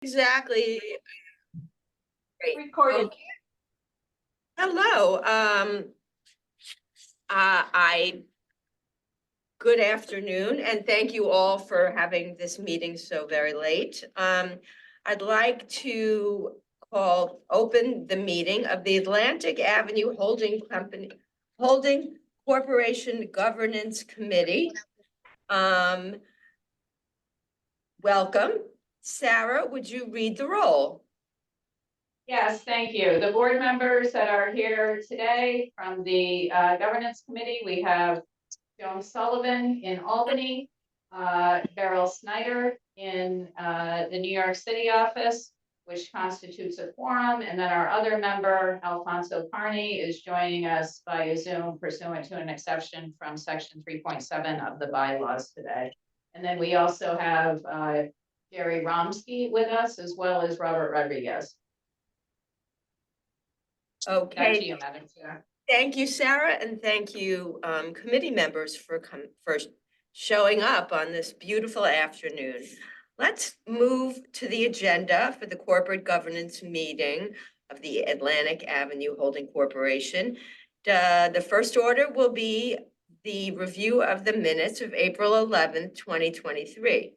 Exactly. Great. Recorded. Okay. Hello. Good afternoon, and thank you all for having this meeting so very late. I'd like to open the meeting of the Atlantic Avenue Holding Corporation Governance Committee. Welcome. Sarah, would you read the roll? Yes, thank you. The board members that are here today from the governance committee, we have Joan Sullivan in Albany, Beryl Snyder in the New York City office, which constitutes a quorum, and then our other member, Alfonso Carney, is joining us via Zoom pursuant to an exception from section 3.7 of the bylaws today. And then we also have Jerry Romsky with us, as well as Robert Rodriguez. Okay. Back to you, Madam Chair. Thank you, Sarah, and thank you, committee members for showing up on this beautiful afternoon. Let's move to the agenda for the corporate governance meeting of the Atlantic Avenue Holding Corporation. The first order will be the review of the minutes of April 11th, 2023.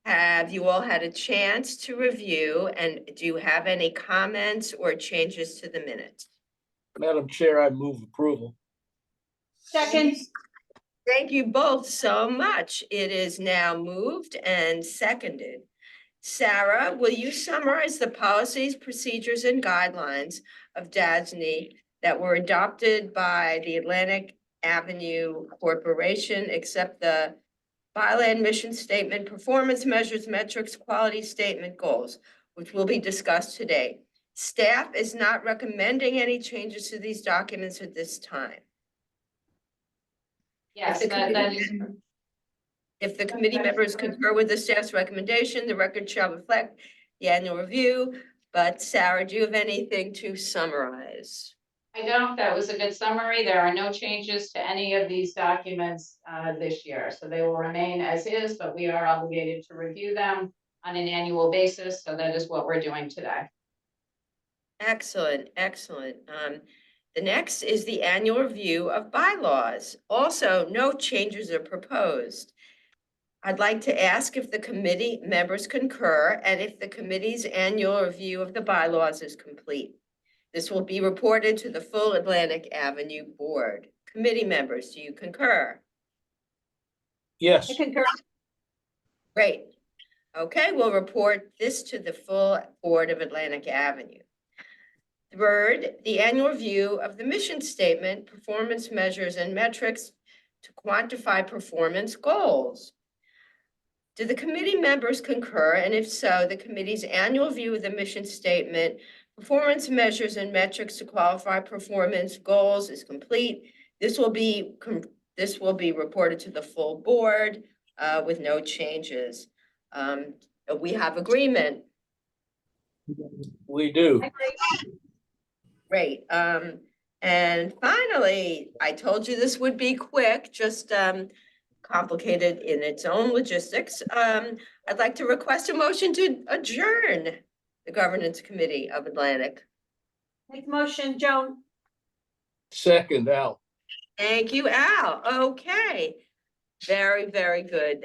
Have you all had a chance to review, and do you have any comments or changes to the minutes? Madam Chair, I move approval. Second. Thank you both so much. It is now moved and seconded. Sarah, will you summarize the policies, procedures, and guidelines of DASNY that were adopted by the Atlantic Avenue Corporation, except the bylaw mission statement, performance measures, metrics, quality statement, goals, which will be discussed today? Staff is not recommending any changes to these documents at this time. Yes, If the committee members concur with the staff's recommendation, the record shall reflect the annual review. But Sarah, do you have anything to summarize? I don't. That was a good summary. There are no changes to any of these documents this year, so they will remain as is, but we are obligated to review them on an annual basis. So that is what we're doing today. Excellent, excellent. The next is the annual review of bylaws. Also, no changes are proposed. I'd like to ask if the committee members concur and if the committee's annual review of the bylaws is complete. This will be reported to the full Atlantic Avenue Board. Committee members, do you concur? Yes. I concur. Great. Okay, we'll report this to the full Board of Atlantic Avenue. Third, the annual review of the mission statement, performance measures, and metrics to quantify performance goals. Do the committee members concur? And if so, the committee's annual view of the mission statement, performance measures, and metrics to qualify performance goals is complete. This will be reported to the full board with no changes. We have agreement. We do. Great. And finally, I told you this would be quick, just complicated in its own logistics. I'd like to request a motion to adjourn the Governance Committee of Atlantic. Make motion, Joan. Second, Al. Thank you, Al. Okay. Very, very good.